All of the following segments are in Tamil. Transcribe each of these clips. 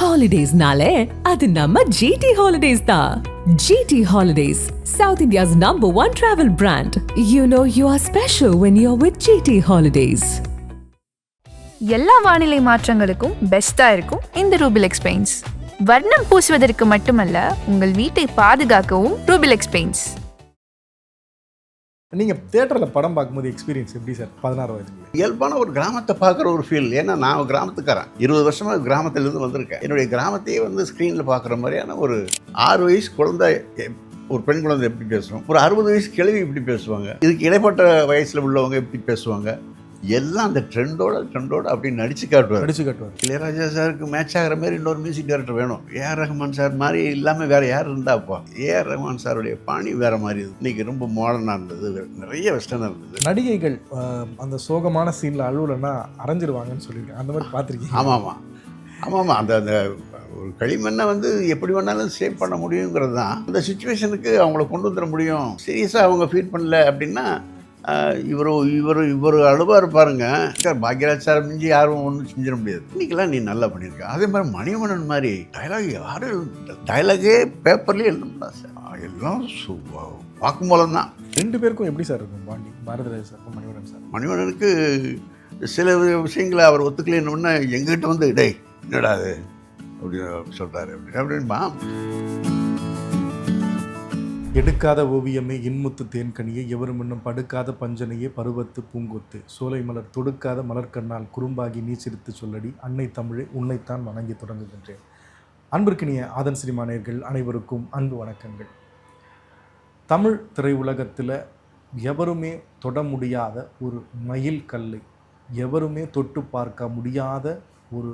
Holidays-nale, adu namma GT Holidays da. GT Holidays, South India's #1 travel brand. You know you are special when you're with GT Holidays. எல்லா வானிலை மாற்றங்களுக்கும் பெஸ்டா இருக்கும் இந்த ரூபிலெக்ஸ் பெயிண்ட்ஸ். வர்ணம் பூசுவதற்கு மட்டுமல்ல, உங்கள் வீட்டை பாதுகாக்கவும் ரூபிலெக்ஸ் பெயிண்ட்ஸ். நீங்கள் தேட்டரில் படம் பார்க்கும்போது எக்ஸ்பீரியன்ஸ் எப்படி சார்? 16 வயதுல இயல்பான ஒரு கிராமத்தை பார்க்குற ஒரு ஃபீல். ஏன்னா நான் கிராமத்துக்காரன், 20 வருஷமாக கிராமத்திலேருந்து வந்திருக்கேன். என்னுடைய கிராமத்தையே வந்து ஸ்க்ரீனில் பார்க்குற மாதிரியான ஒரு 6 வயசு குழந்தை, ஒரு பெண் குழந்தை எப்படி பேசுவோம், ஒரு 60 வயசு கிழவி இப்படி பேசுவாங்க, இதுக்கு இடைப்பட்ட வயசில் உள்ளவங்க எப்படி பேசுவாங்க, எல்லாம் அந்த ட்ரெண்டோட அப்படி நடிச்சு காட்டுவார். இளையராஜா சாருக்கு மேட்ச் ஆகிற மாதிரி இன்னொரு மியூசிக் டைரக்டர் வேணும். ஏஆர் ரஹ்மான் சார் மாதிரி இல்லாமல் வேறு யார் இருந்தாப்பா. ஏஆர் ரஹ்மான் சாருடைய பாணி வேறு மாதிரி இருந்தது. இன்றைக்கி ரொம்ப மாடர்னாக இருந்தது, நிறைய வெஸ்டர்னாக இருந்தது. நடிகைகள் அந்த சோகமான சீனில் அழுவலைன்னா அரைஞ்சிருவாங்கன்னு சொல்லியிருக்கேன். அந்த மாதிரி பார்த்துருக்கீங்க? ஆமாம். அந்த ஒரு களிமண்ணை வந்து எப்படி வேணாலும் சேவ் பண்ண முடியுங்கிறது தான். அந்த சுச்சுவேஷனுக்கு அவங்கள கொண்டு வந்துட முடியும். சீரியஸாக அவங்க ஃபீல் பண்ணல அப்படின்னா இவர் அழுவாக இருப்பாருங்க. பாக்யராஜ் சார் மிஞ்சி யாரும் ஒன்றும் செஞ்சிட முடியாது. இன்றைக்கெல்லாம் நீ நல்லா பண்ணியிருக்க. அதே மாதிரி மணிவண்ணன் மாதிரி டைலாகே பேப்பர்லேயே எழுதணும்டா சார். எல்லாம் வாக்குமூலம் தான். 2 பேருக்கும் எப்படி சார் இருக்கும் பாண்டி? Bharathiraja sir, Manivannan sir. மணிவண்ணனுக்கு சில விஷயங்களை அவர் ஒத்துக்கலைன்னு எங்கிட்ட வந்து டேய் என்னடா அது அப்படின்னு சொல்கிறாரு அப்படின்பா. எடுக்காத ஓவியமே இன்முத்து தேன்கனியே, எவரும் இன்னும் படுக்காத பஞ்சனையே பருவத்து பூங்கொத்து, சோலை மலர் தொடுக்காத மலர்கண்ணால் குறும்பாகி நீ சிரித்து சொல்லடி, அன்னை தமிழே உன்னைத்தான் வணங்கி தொடங்குகின்றேன். அன்பிற்கினிய ஆதன் சினிமா நேயர்கள் அனைவருக்கும் அன்பு வணக்கங்கள். தமிழ் திரையுலகத்தில் எவருமே தொட முடியாத ஒரு மயில் கல்லை, எவருமே தொட்டு பார்க்க முடியாத ஒரு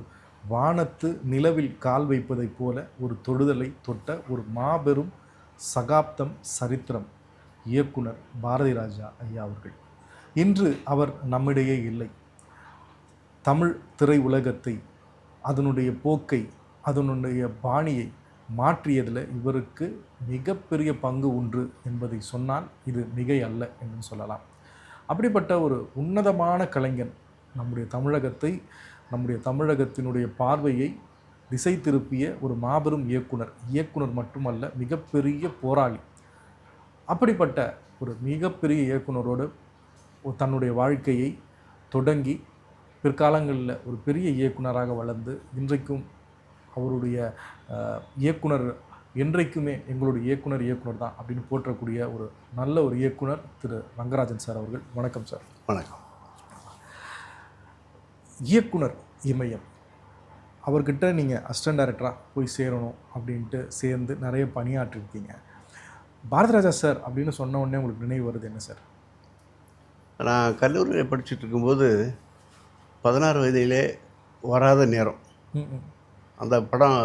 வானத்து நிலவில் கால் வைப்பதைப் போல ஒரு தொடுதலை தொட்ட ஒரு மாபெரும் சகாப்தம் சரித்திரம் இயக்குனர் பாரதிராஜா ஐயா அவர்கள். இன்று அவர் நம்மிடையே இல்லை. தமிழ் திரை உலகத்தை, அதனுடைய போக்கை, அதனுடைய பாணியை மாற்றியதில் இவருக்கு மிகப்பெரிய பங்கு உண்டு என்பதை சொன்னால் இது மிகை அல்ல என்று சொல்லலாம். அப்படிப்பட்ட ஒரு உன்னதமான கலைஞன் நம்முடைய தமிழகத்தை, நம்முடைய தமிழகத்தினுடைய பார்வையை திசை திருப்பிய ஒரு மாபெரும் இயக்குனர் மட்டுமல்ல, மிகப்பெரிய போராளி. அப்படிப்பட்ட ஒரு மிகப்பெரிய இயக்குனரோடு தன்னுடைய வாழ்க்கையை தொடங்கி பிற்காலங்களில் ஒரு பெரிய இயக்குனராக வளர்ந்து இன்றைக்கும் அவருடைய இயக்குனர் என்றைக்குமே எங்களுடைய இயக்குனர் தான் அப்படின்னு போற்றக்கூடிய ஒரு நல்ல ஒரு இயக்குனர் திரு ரங்கராஜன் சார் அவர்கள். வணக்கம் சார். வணக்கம். இயக்குனர் இமயம், அவர்கிட்ட நீங்கள் அசிஸ்டன்ட் டைரக்டராக போய் சேரணும் அப்படின்ட்டு சேர்ந்து நிறைய பணியாற்றிருக்கீங்க. பாரதிராஜா சார் அப்படின்னு சொன்ன உடனே உங்களுக்கு நினைவு வருது என்ன சார்? நான் கல்லூரியில் படிச்சுட்டு இருக்கும்போது 16 வயதிலே வராத நேரம், அந்த படம்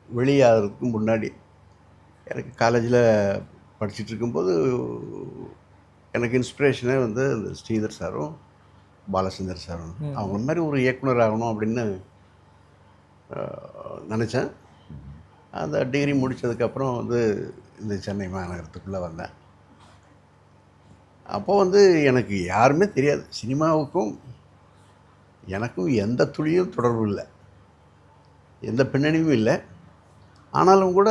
வெளியாகிறதுக்கு முன்னாடி எனக்கு காலேஜில் படிச்சுட்டு இருக்கும்போது எனக்கு இன்ஸ்பிரேஷனே வந்து இந்த ஸ்ரீதர் சாரும் பாலச்சந்தர் சாரும். அவங்க மாதிரி ஒரு இயக்குனர் ஆகணும் அப்படின்னு நினச்சேன். அந்த டிகிரி முடித்ததுக்கப்புறம் வந்து இந்த சென்னை மாநகரத்துக்குள்ளே வந்தேன். அப்போது வந்து எனக்கு யாருமே தெரியாது. சினிமாவுக்கும் எனக்கும் எந்த துளியும் தொடர்பு இல்லை, எந்த பின்னணியும் இல்லை. ஆனாலும் கூட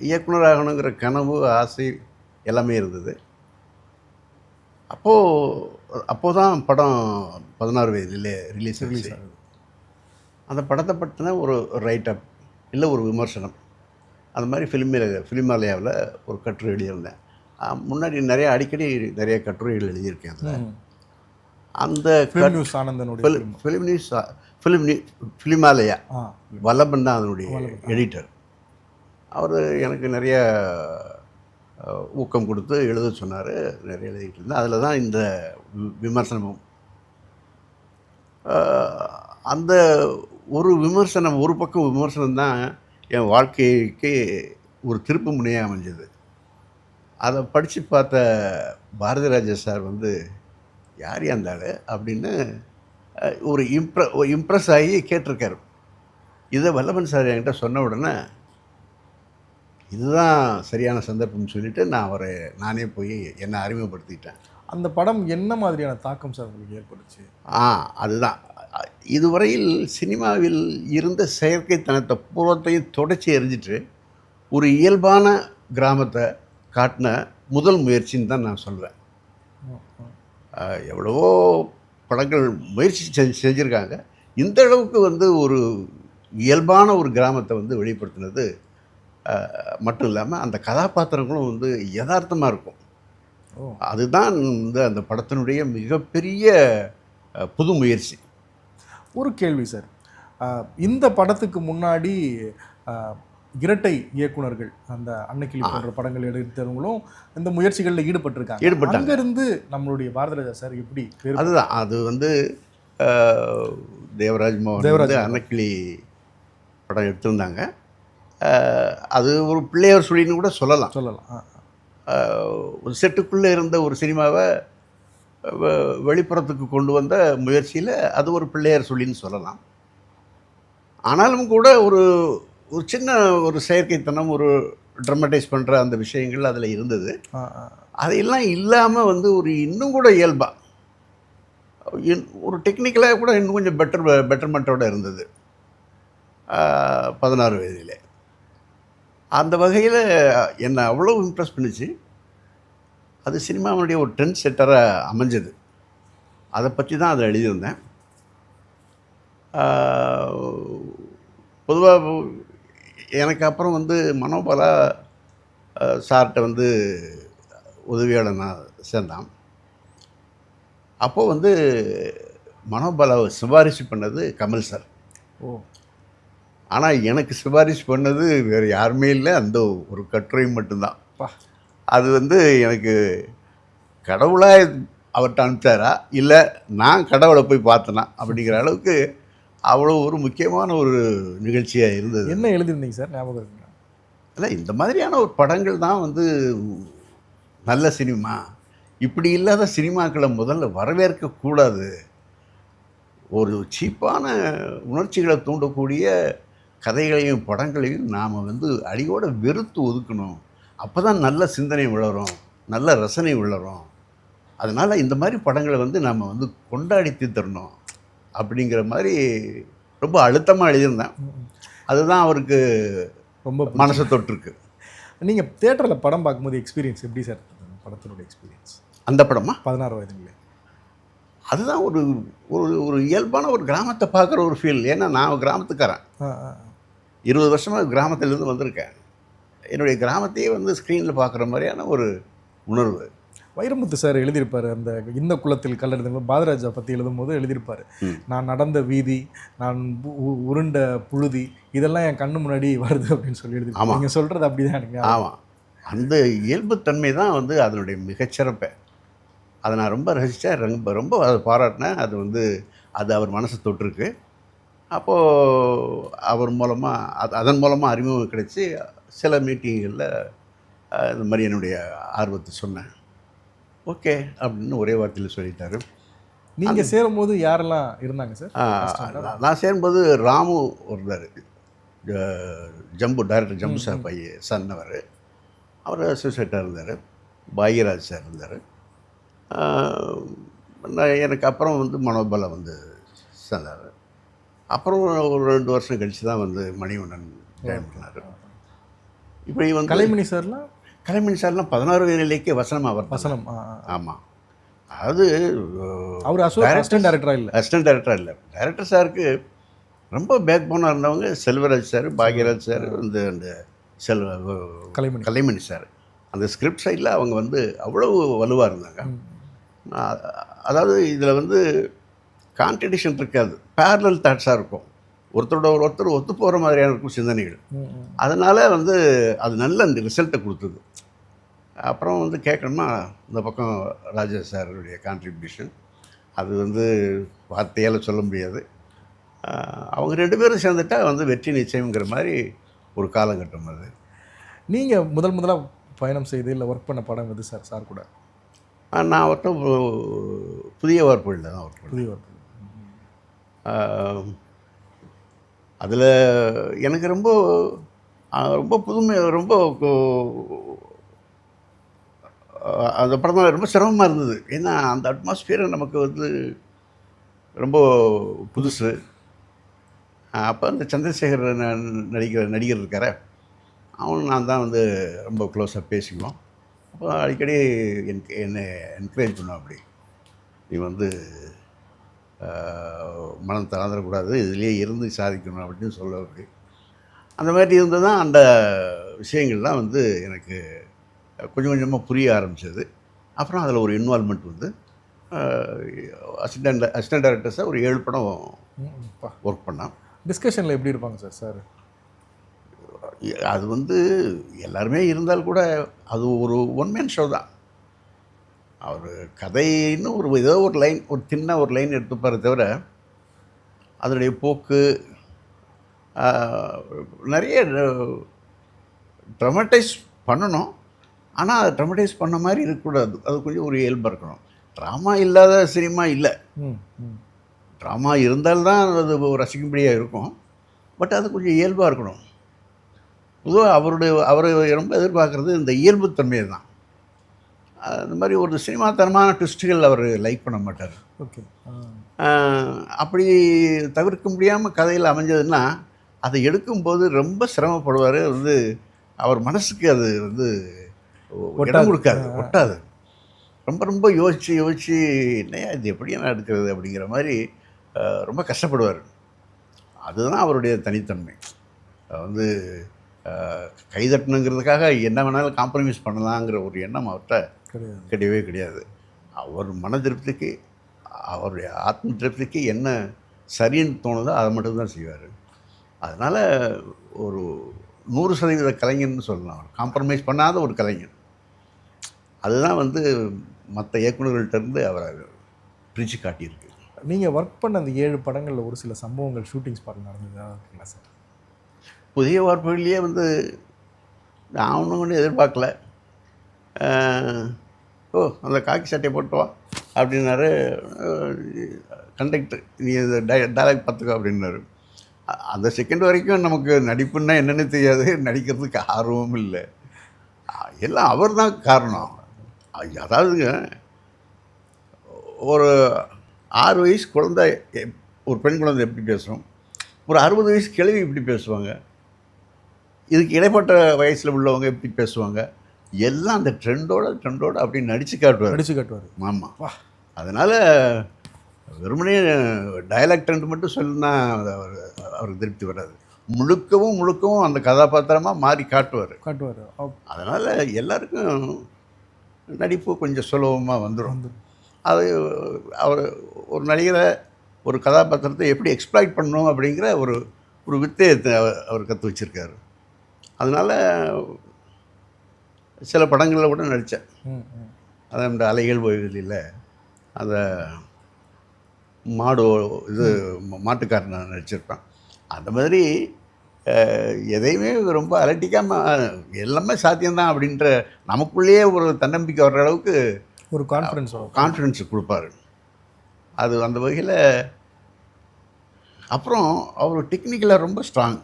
இயக்குனர் ஆகணுங்கிற கனவு, ஆசை எல்லாமே இருந்தது. அப்போது தான் படம் 16 வயதிலே ரிலீஸ் ஆகுது. அந்த படத்தை பற்றின ஒரு ரைட்டப் இல்லை ஒரு விமர்சனம், அந்த மாதிரி ஃபிலிமாலயாவில் ஒரு கட்டுரை எழுதியிருந்தேன். முன்னாடி அடிக்கடி நிறைய கட்டுரைகள் எழுதியிருக்கேன். அதில் அந்த ஃபிலிமாலயா வல்லபன் தான் அதனுடைய எடிட்டர். அவர் எனக்கு நிறைய ஊக்கம் கொடுத்து எழுத சொன்னார். நிறைய எழுதிட்டு இருந்தேன். அதில் தான் இந்த விமர்சனமும். அந்த ஒரு விமர்சனம், ஒரு பக்கம் விமர்சனம் தான் என் வாழ்க்கைக்கு ஒரு திருப்பு முனையாக அமைஞ்சது. அதை படித்து பார்த்த பாரதிராஜா சார் வந்து யார் இருந்தாள் அப்படின்னு ஒரு இம்ப்ரெஸ் ஆகி கேட்டிருக்காரு. இதை வல்லபன் சார் என்கிட்ட சொன்ன உடனே இதுதான் சரியான சந்தர்ப்பம்னு சொல்லிவிட்டு நானே போய் என்னை அறிமுகப்படுத்திட்டேன். அந்த படம் என்ன மாதிரியான தாக்கம் சார் உங்களுக்கு ஏற்பட்டுச்சு? அதுதான் இதுவரையில் சினிமாவில் இருந்த செயற்கைத்தனத்தை பூரத்தையும் தொடச்சி எறிஞ்சிட்டு ஒரு இயல்பான கிராமத்தை காட்டின முதல் முயற்சின்னு தான் நான் சொல்வேன். எவ்வளவோ படங்கள் முயற்சி செஞ்சுருக்காங்க. இந்த அளவுக்கு வந்து ஒரு இயல்பான ஒரு கிராமத்தை வந்து வெளிப்படுத்தினது மட்டும் இல்லாமல் அந்த கதாபாத்திரங்களும் வந்து யதார்த்தமாக இருக்கும். அதுதான் வந்து அந்த படத்தினுடைய மிகப்பெரிய புது முயற்சி. ஒரு கேள்வி சார், இந்த படத்துக்கு முன்னாடி இரட்டை இயக்குனர்கள் அந்த அன்னைக்கிளி போன்ற படங்கள் எடுத்தவங்களும் இந்த முயற்சிகளில் ஈடுபட்டிருக்காங்க. அங்கிருந்து நம்மளுடைய பாரதிராஜா சார் எப்படி? அதுதான், அது வந்து தேவராஜ் மோகன் அன்னைக்கிளி படம் எடுத்திருந்தாங்க. அது ஒரு பிள்ளையார் சொல்லின்னு கூட சொல்லலாம். ஒரு செட்டுக்குள்ளே இருந்த ஒரு சினிமாவை வெளிப்புறத்துக்கு கொண்டு வந்த முயற்சியில் அது ஒரு பிள்ளையார் சொல்லின்னு சொல்லலாம். ஆனாலும் கூட ஒரு ஒரு சின்ன ஒரு செயற்கைத்தனம், ஒரு ட்ரமடைஸ் பண்ணுற அந்த விஷயங்கள் அதில் இருந்தது. அதையெல்லாம் இல்லாமல் வந்து ஒரு இன்னும் கூட இயல்பாக ஒரு டெக்னிக்கலாக கூட இன்னும் கொஞ்சம் பெட்டர்மெண்ட்டோடு இருந்தது 16 வயதிலே. அந்த வகையில் என்னை அவ்வளோ இம்ப்ரெஸ் பண்ணிச்சு. அது சினிமாவுடைய ஒரு ட்ரெண்ட் செட்டராக அமைஞ்சது. அதை பற்றி தான் அதை எழுதியிருந்தேன். பொதுவாக எனக்கு அப்புறம் வந்து மனோபாலா சார்கிட்ட வந்து உதவியாளர் நான் சேர்ந்தான். அப்போது வந்து மனோபாலாவை சிபாரிசு பண்ணது கமல் சார். ஆனால் எனக்கு சிபாரிசு பண்ணது வேறு யாருமே இல்லை, அந்த ஒரு கட்டுரை மட்டும்தான். அது வந்து எனக்கு கடவுளாக அவர்கிட்ட அனுப்பிச்சாரா இல்லை நான் கடவுளை போய் பார்த்தேனா அப்படிங்கிற அளவுக்கு அவ்வளோ ஒரு முக்கியமான ஒரு நிகழ்ச்சியாக இருந்தது. என்ன எழுதியிருந்தீங்க சார், ஞாபகம் இருக்குங்களா? இல்லை, இந்த மாதிரியான ஒரு படங்கள் தான் வந்து நல்ல சினிமா. இப்படி இல்லாத சினிமாக்களை முதல்ல வரவேற்கக்கூடாது. ஒரு சீப்பான உணர்ச்சிகளை தூண்டக்கூடிய கதைகளையும் படங்களையும் நாம் வந்து அடியோடு வெறுத்து ஒதுக்கணும். அப்போ தான் நல்ல சிந்தனை வளரும், நல்ல ரசனை வளரும். அதனால் இந்த மாதிரி படங்களை வந்து நாம் வந்து கொண்டாடி தீர்த்தரணும் அப்படிங்கிற மாதிரி ரொம்ப அழுத்தமாக எழுதியிருந்தேன். அதுதான் அவருக்கு ரொம்ப மனசை தொட்டிருக்கு. நீங்கள் தியேட்டரில் படம் பார்க்கும்போது எக்ஸ்பீரியன்ஸ் எப்படி சார்? படத்தினுடைய எக்ஸ்பீரியன்ஸ் அந்த படமா 16 வயதுங்களே, அதுதான் ஒரு ஒரு இயல்பான ஒரு கிராமத்தை பார்க்குற ஒரு ஃபீல். ஏன்னா நான் கிராமத்துக்காரன், 20 வருஷமாக கிராமத்திலேருந்து வந்திருக்கேன். என்னுடைய கிராமத்தையே வந்து ஸ்க்ரீனில் பார்க்குற மாதிரியான ஒரு உணர்வு. வைரமுத்து சார் எழுதியிருப்பார், அந்த இந்த குளத்தில் கல்லெடுத்த பாரதிராஜா பற்றி எழுதும்போது எழுதியிருப்பார், நான் நடந்த வீதி, நான் உருண்ட புழுதி, இதெல்லாம் என் கண்ணு முன்னாடி வருது அப்படின்னு சொல்லி எழுதிருப்பாங்க. நீங்கள் சொல்கிறது அப்படி தான் எனக்கு. ஆமாம், அந்த இயல்புத்தன்மை தான் வந்து அதனுடைய மிகச்சிறப்பை. அதை நான் ரொம்ப ரசித்தேன், ரொம்ப அதை பாராட்டினேன். அது வந்து அது அவர் மனசை தொட்டிருக்கு. அப்போது அவர் மூலமாக அதன் மூலமாக அறிமுகம் கிடைச்சி சில மீட்டிங்களில் இந்த மாதிரி என்னுடைய ஆர்வத்தை சொன்னேன். ஓகே அப்படின்னு ஒரே வார்த்தையில் சொல்லிட்டாரு. நீங்கள் சேரும்போது யாரெல்லாம் இருந்தாங்க சார்? நான் சேரும்போது ராமு இருந்தார், ஜம்பு டைரக்டர் ஜம்பு சார் பையன் சன்னவர், அவர் அசோசியேட்டாக இருந்தார். பாக்யராஜ் சார் இருந்தார். எனக்கு அப்புறம் வந்து மனோபாலா வந்து சேர்ந்தார். அப்புறம் ஒரு 2 வருஷம் கழித்து தான் வந்து மணிவண்ணன் ஜாயின் பண்ணார். இப்படி வந்து கலைமணி சார்லாம் 16 வயதிலேயே வசனம் அவர் வசனம். ஆமாம், அதாவது அவர் அசிஸ்டன்ட் டைரக்டராக இல்லை, அசிஸ்டன்ட் டைரக்டராக இல்லை, டைரக்டர் சாருக்கு ரொம்ப பேக் போனாக இருந்தவங்க செல்வராஜ் சார், பாக்யராஜ் சார், வந்து அந்த கலைமணி சார். அந்த ஸ்கிரிப்ட் சைடில் அவங்க வந்து அவ்வளவு வலுவாக இருந்தாங்க. அதாவது இதில் வந்து கான்ட்ரடிக்ஷன் இருக்காது, பேரலல் தாட்ஸாக இருக்கும். ஒருத்தரோட ஒருத்தர் ஒத்து போகிற மாதிரியான இருக்கும் சிந்தனைகள். அதனால் வந்து அது நல்ல அந்த ரிசல்ட்டை கொடுத்தது. அப்புறம் வந்து கேட்கணுமா, இந்த பக்கம் ராஜா சாருடைய கான்ட்ரிபியூஷன் அது வந்து வார்த்தையால் சொல்ல முடியாது. அவங்க 2 பேரும் சேர்ந்துட்டால் வந்து வெற்றி நிச்சயங்கிற மாதிரி ஒரு காலகட்டம் அது. நீங்கள் முதலாக பயணம் செய்து இல்லை ஒர்க் பண்ண படம் எது சார் சார் கூட? நான் அவர்கிட்ட புதிய வார்ப்புகளில் தான் ஒர்க் பண்ணேன். புதிய வார்ப்பு. அதில் எனக்கு ரொம்ப ரொம்ப புதுமை, ரொம்ப அந்த படம் ரொம்ப சிரமமாக இருந்தது. ஏன்னா அந்த அட்மாஸ்பியரை நமக்கு வந்து ரொம்ப புதுசு. அப்போ அந்த சந்திரசேகர் நடிகர் இருக்கார, அவனும் நான் தான் வந்து ரொம்ப க்ளோஸாக பேசிக்குவோம். அப்போ அடிக்கடி என்னை என்கரேஜ் பண்ணுவான். அப்படி நீ வந்து மனம் தளர்ந்துடக்கூடாது, இதுலேயே இருந்து சாதிக்கணும் அப்படின்னு சொல்ல. அப்படி அந்த மாதிரி இருந்து தான் அந்த விஷயங்கள்லாம் வந்து எனக்கு கொஞ்சம் கொஞ்சமாக புரிய ஆரம்பிச்சது. அப்புறம் அதில் ஒரு இன்வால்மெண்ட் வந்து அசிஸ்டன்ட் டைரக்டர்ஸாக ஒரு 7 படம் ஒர்க் பண்ணான். டிஸ்கஷனில் எப்படி இருப்பாங்க சார்? அது வந்து எல்லாருமே இருந்தால் கூட அது ஒரு ஒன் மேன் ஷோ தான். அவர் கதைன்னு ஏதோ ஒரு லைன், ஒரு சின்ன ஒரு லைன் எடுத்துப்பாரு தவிர அதனுடைய போக்கு நிறைய ட்ரமடைஸ் பண்ணணும். ஆனால் அது ட்ரமடைஸ் பண்ண மாதிரி இருக்கக்கூடாது. அது கொஞ்சம் ஒரு இயல்பாக இருக்கணும். ட்ராமா இல்லாத சினிமா இல்லை. ட்ராமா இருந்தால்தான் அது ரசிக்கும்படியாக இருக்கும். பட் அது கொஞ்சம் இயல்பாக இருக்கணும். பொதுவாக அவர் ரொம்ப எதிர்பார்க்குறது இந்த இயல்புத்தன்மையை தான். அந்த மாதிரி ஒரு சினிமாத்தனமான ட்விஸ்ட்டுகள் அவர் லைக் பண்ண மாட்டார். ஓகே. அப்படி தவிர்க்க முடியாமல் கதையில் அமைஞ்சதுன்னா அதை எடுக்கும்போது ரொம்ப சிரமப்படுவார். வந்து அவர் மனசுக்கு அது வந்து இடம் கொடுக்காது, ஒட்டாது. ரொம்ப யோசித்து என்னையா இது எப்படி நான் எடுக்கிறது அப்படிங்கிற மாதிரி ரொம்ப கஷ்டப்படுவார். அதுதான் அவருடைய தனித்தன்மை. வந்து கைதட்டணுங்கிறதுக்காக என்ன வேணாலும் காம்ப்ரமைஸ் பண்ணலாங்கிற ஒரு எண்ணம் அவர்கிட்ட கிடையவே கிடையாது. அவர் மன திருப்திக்கு, அவருடைய ஆத்ம திருப்திக்கு என்ன சரின்னு தோணுதோ அதை மட்டும்தான் செய்வார். அதனால் ஒரு 100% கலைஞர்னு சொல்லலாம். அவர் காம்ப்ரமைஸ் பண்ணாத ஒரு கலைஞர். அதுதான் வந்து மற்ற இயக்குநர்கள்ட்டேருந்து அவரை பிரித்து காட்டியிருக்கு. நீங்கள் ஒர்க் பண்ண அந்த 7 படங்களில் ஒரு சில சம்பவங்கள் ஷூட்டிங் ஸ்பாட் நடந்ததா இருக்குங்களா சார்? புதிய வார்ப்புகள்லேயே வந்து நான் ஒன்றும் ஒன்றும் எதிர்பார்க்கல. அந்த காக்கி சட்டையை போட்டு வா அப்படின்னாரு கண்டக்டர். நீ இந்த டைலாக் பார்த்துக்கோ அப்படின்னாரு. அந்த செகண்ட் வரைக்கும் நமக்கு நடிப்புன்னா என்னென்னு தெரியாது, நடிக்கிறதுக்கு ஆர்வமும் இல்லை. எல்லாம் அவர் தான் காரணம். அதாவதுங்க, ஒரு 6 வயசு குழந்தை, ஒரு பெண் குழந்தை எப்படி பேசுகிறோம், ஒரு 60 வயசு கிழவி இப்படி பேசுவாங்க, இதுக்கு இடைப்பட்ட வயசில் உள்ளவங்க எப்படி பேசுவாங்க, எல்லாம் அந்த ட்ரெண்டோட அப்படி நடித்து காட்டுவார். ஆமாம். அதனால் வெறுமனே டயலாக் ட்ரெண்ட் மட்டும் சொல்லுன்னா அவருக்கு திருப்தி வராது. முழுக்கவும் அந்த கதாபாத்திரமாக மாறி காட்டுவார். அதனால் எல்லாருக்கும் நடிப்பு கொஞ்சம் சுலபமாக வந்துடும். அது அவர் ஒரு நடிகரை, ஒரு கதாபாத்திரத்தை எப்படி எக்ஸ்ப்ளாய்ட் பண்ணணும் அப்படிங்கிற ஒரு வித்தையை அவர் கற்று வச்சுருக்காரு. அதனால் சில படங்களில் கூட நடித்தேன். அதான் இந்த அலைகள் ஓய்வதில் அந்த மாட்டுக்காரனை நடிச்சிருப்பேன். அந்த மாதிரி எதையுமே ரொம்ப அலட்டிக்காமல் எல்லாமே சாத்தியம்தான் அப்படின்ற நமக்குள்ளேயே ஒரு தன்னம்பிக்கை வர்ற அளவுக்கு ஒரு கான்ஃபிடென்ஸ் கொடுப்பாரு. அது அந்த வகையில். அப்புறம் அவர் டெக்னிக்கலாக ரொம்ப ஸ்ட்ராங்.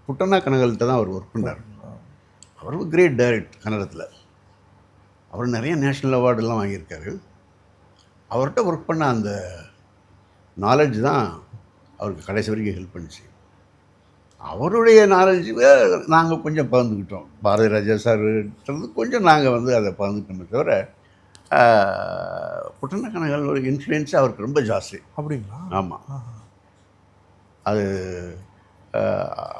புட்டண்ணா கனகல்கிட்ட தான் அவர் ஒர்க் பண்ணார். அவரும் கிரேட் டைரக்ட் கன்னடத்தில். அவர் நிறைய நேஷ்னல் அவார்டெல்லாம் வாங்கியிருக்காரு. அவர்கிட்ட ஒர்க் பண்ண அந்த நாலேஜ் தான் அவருக்கு கடைசி வரைக்கும் ஹெல்ப் பண்ணிச்சு. அவருடைய நாலேஜில் நாங்கள் கொஞ்சம் பகிர்ந்துக்கிட்டோம். பாரதி ராஜா சார்ன்றது கொஞ்சம் நாங்கள் வந்து அதை பகிர்ந்துக்கிட்டோமே தவிர, புட்டண்ணா கனகலோட இன்ஃப்ளூயன்ஸ் அவருக்கு ரொம்ப ஜாஸ்தி. அப்படிங்களா? ஆமாம். அது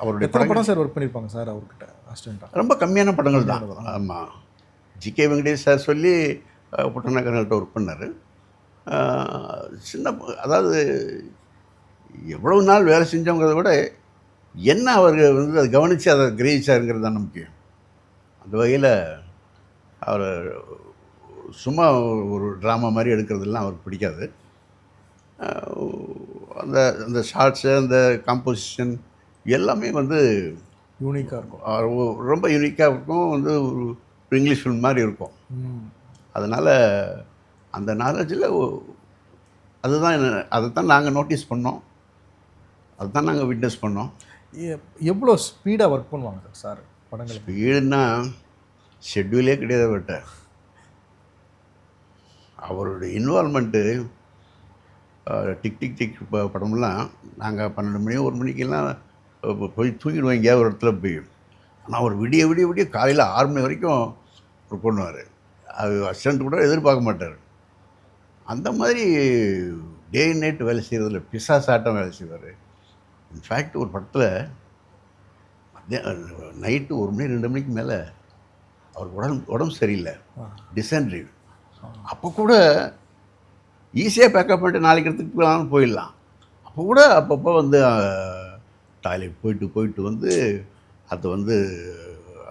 அவருடைய படம் சார் ஒர்க் பண்ணியிருப்பாங்க சார் அவர்கிட்ட அசிஸ்டண்ட்டாக? ரொம்ப கம்மியான படங்கள் தான். ஆமாம். ஜிகே வெங்கடேஷ் சார் சொல்லி புட்டண்ணா கனகல்கிட்ட ஒர்க் பண்ணார். அதாவது எவ்வளவு நாள் வேலை செஞ்சவங்கிறத விட என்ன அவர் வந்து அதை கவனித்து அதை கிரகிச்சாருங்கிறது தான் முக்கியம். அந்த வகையில் அவர் சும்மா ஒரு ட்ராமா மாதிரி எடுக்கிறதுலாம் அவருக்கு பிடிக்காது. அந்த ஷார்ட்ஸு, அந்த காம்போசிஷன் எல்லாமே வந்து யூனிக்காக இருக்கும். ரொம்ப யூனிக்காக இருக்கும். வந்து ஒரு இங்கிலீஷ் ஃபில்ம் மாதிரி இருக்கும். அதனால் அந்த நாலேஜில் அதைத்தான் நாங்கள் நோட்டீஸ் பண்ணோம், அதுதான் நாங்கள் விட்னஸ் பண்ணோம். எவ்வளோ ஸ்பீடாக ஒர்க் பண்ணுவாங்க சார் படங்கள்? ஸ்பீடுன்னா ஷெட்யூலே கிடையாது. அவருடைய இன்வால்மெண்ட்டு டிக் டிக் டிக் படம்லாம் நாங்கள் 12 மணி 1 மணிக்கெல்லாம் போய் தூங்கிடுவோம் எங்கேயாவது ஒரு இடத்துல போய். ஆனால் அவர் விடிய விடிய விடிய காலையில் 6 மணி வரைக்கும் ஒர்க் பண்ணுவார். அது அசிஸ்டண்ட் கூட எதிர்பார்க்க மாட்டார். அந்த மாதிரி டே அண்ட் நைட் வேலை செய்கிறதுல பிசாசாட்டம் வேலை செய்வார். இன்ஃபேக்ட் ஒரு படத்தில் நைட்டு 1 மணி 2 மணிக்கு மேலே அவருக்கு உடம்பு சரியில்லை, டிசென்ட்ரி. அப்போ கூட ஈஸியாக பேக்கப் பண்ணிட்டு நாளைக்கு இடத்துக்கு போகலான்னு போயிடலாம். அப்போ கூட அப்பப்போ வந்து டாய்லெட் போயிட்டு வந்து அதை வந்து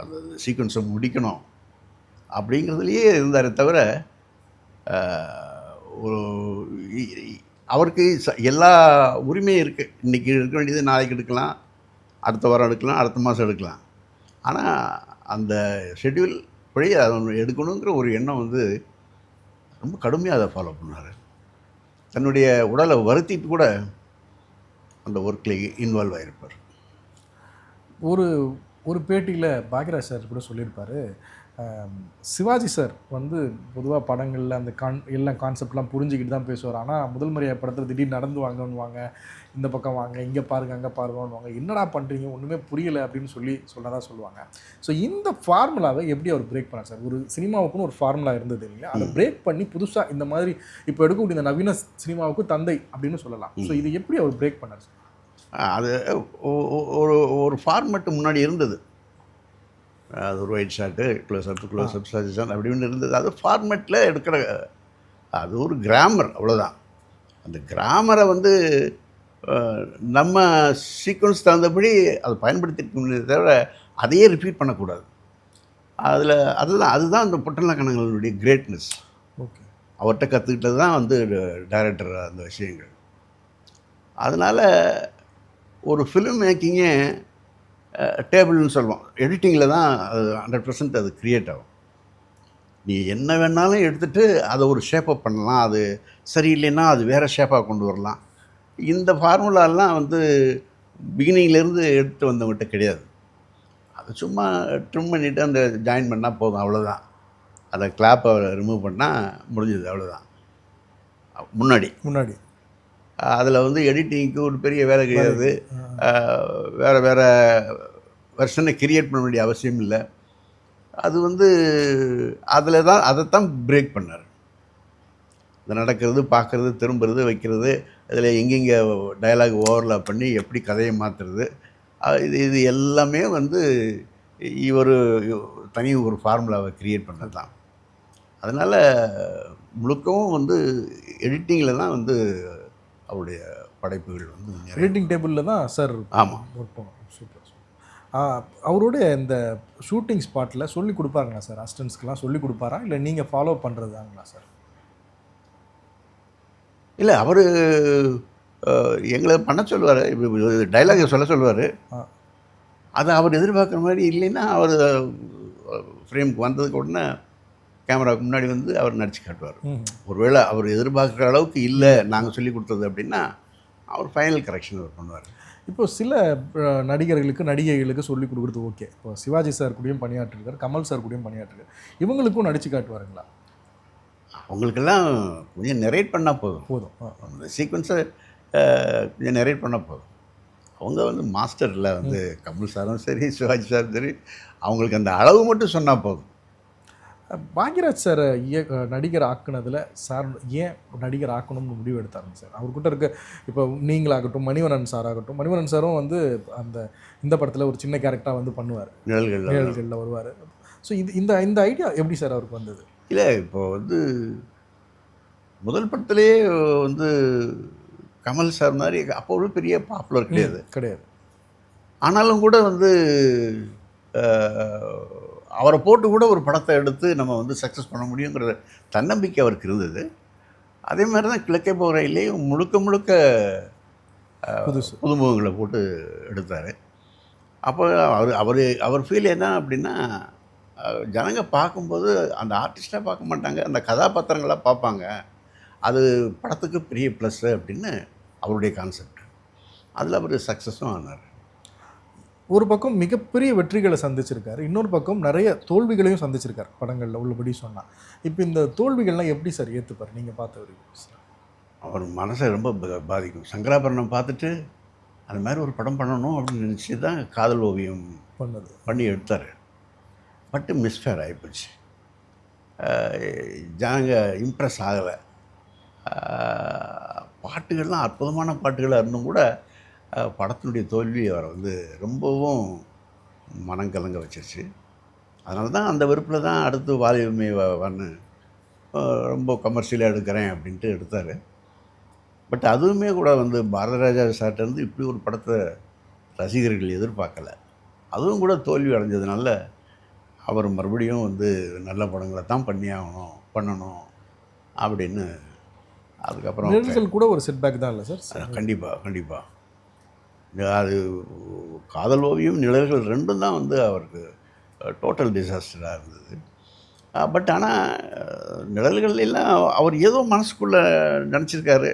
அந்த சீக்வன்ஸை முடிக்கணும் அப்படிங்கிறதுலையே இருந்தாரே தவிர ஒரு அவருக்கு எல்லா உரிமையும் இருக்குது. இன்றைக்கி எடுக்க வேண்டியது நாளைக்கு எடுக்கலாம், அடுத்த வாரம் எடுக்கலாம், அடுத்த மாதம் எடுக்கலாம். ஆனால் அந்த ஷெட்யூல் படி அதை எடுக்கணுங்கிற ஒரு எண்ணம் வந்து ரொம்ப கடுமையாக அதை ஃபாலோ பண்ணார். தன்னுடைய உடலை வருத்திட்டு கூட அந்த ஒர்க்கில் இன்வால்வ் ஆகிருப்பார். ஒரு பேட்டியில் பாக்யராஜ் சார் கூட சொல்லியிருப்பார், சிவாஜி சார் வந்து பொதுவாக படங்களில் அந்த எல்லாம் கான்செப்ட்லாம் புரிஞ்சுக்கிட்டு தான் பேசுவார். ஆனால் முதல் முறையாக படத்தில் திடீர்னு நடந்து வாங்க, இந்த பக்கம் வாங்க, இங்கே பாருங்கள், அங்கே பாருங்கன்னு என்னடா பண்ணுறீங்க, ஒன்றுமே புரியலை அப்படின்னு சொன்னதாக சொல்லுவாங்க. ஸோ இந்த ஃபார்முலாவை எப்படி அவர் பிரேக் பண்ணார் சார்? ஒரு சினிமாவுக்குன்னு ஒரு ஃபார்முலா இருந்தது இல்லையா, அதை பிரேக் பண்ணி புதுசாக இந்த மாதிரி இப்போ எடுக்கக்கூடிய இந்த நவீன சினிமாவுக்கு தந்தை அப்படின்னு சொல்லலாம். ஸோ இது எப்படி அவர் பிரேக் பண்ணார் சார்? அது ஒரு ஃபார்மெட்டு முன்னாடி இருந்தது. அது ஒரு ஒயிட் ஷாட்டு, க்ளோஸ்அப் சஜஷன் அப்படின்னு இருந்தது. அது ஃபார்மெட்டில் எடுக்கிற அது ஒரு கிராமர், அவ்வளோதான். அந்த கிராமரை வந்து நம்ம சீக்வன்ஸ் தகுந்தபடி அதை பயன்படுத்திருக்கணுமே தவிர அதையே ரிப்பீட் பண்ணக்கூடாது. அதுதான் அந்த பொட்டல்ல கணங்களுடைய கிரேட்னஸ். ஓகே, அவர்கிட்ட கற்றுக்கிட்டது தான் வந்து டைரக்டர் அந்த விஷயங்கள். அதனால் ஒரு ஃபிலிம் மேக்கிங்கே டேபிள்னு சொல்லுவோம். எடிட்டிங்கில் தான் அது 100% அது க்ரியேட் ஆகும். நீ என்ன வேணாலும் எடுத்துகிட்டு அதை ஒரு ஷேப்பப் பண்ணலாம். அது சரியில்லைன்னா அது வேறு ஷேப்பாக கொண்டு வரலாம். இந்த ஃபார்முலாலாம் வந்து பிகினிங்லேருந்து எடுத்துகிட்டு வந்தவங்ககிட்ட கிடையாது. அது சும்மா ட்ரிம் பண்ணிவிட்டு அந்த ஜாயின் பண்ணால் போதும், அவ்வளோதான். அதை கிளாப்பை ரிமூவ் பண்ணால் முடிஞ்சது, அவ்வளோதான். முன்னாடி அதில் வந்து எடிட்டிங்க்கு ஒரு பெரிய வேலை கிடையாது. வேறு வெர்ஷனை கிரியேட் பண்ண வேண்டிய அவசியம் இல்லை. அது வந்து அதைத்தான் பிரேக் பண்ணார். இது நடக்கிறது, பார்க்குறது, திரும்புறது, வைக்கிறது, இதில் எங்கெங்கே டயலாக் ஓவர்லாப் பண்ணி எப்படி கதையை மாற்றுறது, இது எல்லாமே வந்து ஒரு தனி ஒரு ஃபார்முலாவை க்ரியேட் பண்ணது தான். அதனால் முழுக்கவும் வந்து எடிட்டிங்கில் தான் வந்து அவருடைய படைப்புகள் வந்து எடிட்டிங் டேபிளில் தான் சார். ஆமாம், ஒர்க் பண்ணுவோம். சூப்பர். அவருடைய இந்த ஷூட்டிங் ஸ்பாட்டில் சொல்லி கொடுப்பாருங்களா சார்? அசிஸ்டன்ஸ்க்கெலாம் சொல்லி கொடுப்பாரா, இல்லை நீங்கள் ஃபாலோ பண்ணுறதாங்களா சார்? இல்லை, அவர் எங்களை பண்ண சொல்லுவார், டைலாகை சொல்ல சொல்லுவார். அதை அவர் எதிர்பார்க்குற மாதிரி இல்லைன்னா அவர் ஃப்ரேமுக்கு வந்ததுக்கு உடனே கேமராவுக்கு முன்னாடி வந்து அவர் நடிச்சு காட்டுவார். ஒருவேளை அவர் எதிர்பார்க்குற அளவுக்கு இல்லை நாங்கள் சொல்லி கொடுத்தது அப்படின்னா அவர் ஃபைனல் கரெக்ஷன் அவர் பண்ணுவார். இப்போ சில நடிகர்களுக்கு நடிகைகளுக்கு சொல்லிக் கொடுக்குறது ஓகே. இப்போ சிவாஜி சார் கூடயும் பணியாற்றிருக்கார், கமல் சார் கூடயும் பணியாற்றிருக்கார். இவங்களுக்கும் நடிச்சு காட்டுவாருங்களா? அவங்களுக்கெல்லாம் கொஞ்சம் நெரேட் பண்ணால் போதும். அந்த சீக்வன்ஸை கொஞ்சம் நெரேட் பண்ணால் போதும். அவங்க வந்து மாஸ்டரில் வந்து கமல் சாரும் சரி, சிவாஜி சாரும் சரி, அவங்களுக்கு அந்த அளவு மட்டும் சொன்னால் போதும். பாக்யராஜ் சார் நடிகர் ஆக்குனதில் சார் ஏன் நடிகர் ஆக்கணும்னு முடிவு எடுத்தாருங்க சார்? அவர்கிட்ட இருக்க இப்போ நீங்களாகட்டும், மணிவண்ணன் சார் ஆகட்டும், மணிவண்ணன் சாரும் வந்து இந்த படத்தில் ஒரு சின்ன கேரக்டராக வந்து பண்ணுவார், நிழல்களில் வருவார். ஸோ இந்த ஐடியா எப்படி சார் அவருக்கு வந்தது? இல்லை, இப்போ வந்து முதல் படத்திலே வந்து கமல் சார் மாதிரி அப்போ ஒரு பெரிய பாப்புலர் கிடையாது. ஆனாலும் கூட வந்து அவரை போட்டு கூட ஒரு படத்தை எடுத்து நம்ம வந்து சக்ஸஸ் பண்ண முடியுங்கிற தன்னம்பிக்கை அவருக்கு இருந்தது. அதே மாதிரி தான் கிழக்கே போகிறையிலேயும் முழுக்க புதுமுகங்களை போட்டு எடுத்தார். அப்போ அவர் ஃபீல் என்ன அப்படின்னா, ஜனங்க பார்க்கும்போது அந்த ஆர்டிஸ்டாக பார்க்க மாட்டாங்க, அந்த கதாபாத்திரங்களாக பார்ப்பாங்க. அது படத்துக்கு பெரிய ப்ளஸ்ஸு அப்படின்னு அவருடைய கான்செப்ட். அதில் அவர் சக்ஸஸும் ஆனார். ஒரு பக்கம் மிகப்பெரிய வெற்றிகளை சந்திச்சிருக்காரு, இன்னொரு பக்கம் நிறைய தோல்விகளையும் சந்திச்சிருக்கார் படங்களில் உள்ளபடி சொன்னால். இப்போ இந்த தோல்விகள்லாம் எப்படி சார் ஏற்றுப்பார் நீங்கள் பார்த்த வரைக்கும்? அவர் மனசை ரொம்ப பாதிக்கும். சங்கராபரணம் பார்த்துட்டு அந்த மாதிரி ஒரு படம் பண்ணணும் அப்படின்னு நினச்சி தான் காதல் ஓவியம் பண்ணி எடுத்தார். பட்டு மிஸ்ஃபேர் ஆகிப்போச்சு. ஜனங்க இம்ப்ரெஸ் ஆகலை. பாட்டுகள்லாம் அற்புதமான பாட்டுகளாக இருந்தும் கூட படத்தினுடைய தோல்வி அவரை வந்து ரொம்பவும் மனம் கலங்க வச்சிருச்சு. அதனால தான் அந்த வெறுப்பில் தான் அடுத்து வாலிபமே வன்னு ரொம்ப கமர்ஷியலாக எடுக்கிறேன் அப்படின்ட்டு எடுத்தார். பட் அதுவுமே கூட வந்து பாரதிராஜா சார்ட்டேருந்து இப்படி ஒரு படத்தை ரசிகர்கள் எதிர்பார்க்கலை. அதுவும் கூட தோல்வி அடைஞ்சதுனால அவர் மறுபடியும் வந்து நல்ல படங்களை தான் பண்ணணும் அப்படின்னு அதுக்கப்புறம் நிழல்கள் கூட ஒரு செட்பேக் தான் இல்லை சார்? கண்டிப்பாக அது காதல் ஓவியம் நிழல்கள் ரெண்டும் தான் வந்து அவருக்கு டோட்டல் டிசாஸ்டராக இருந்தது. பட் ஆனால் நிழல்கள் எல்லாம் அவர் ஏதோ மனசுக்குள்ளே நினச்சிருக்காரு.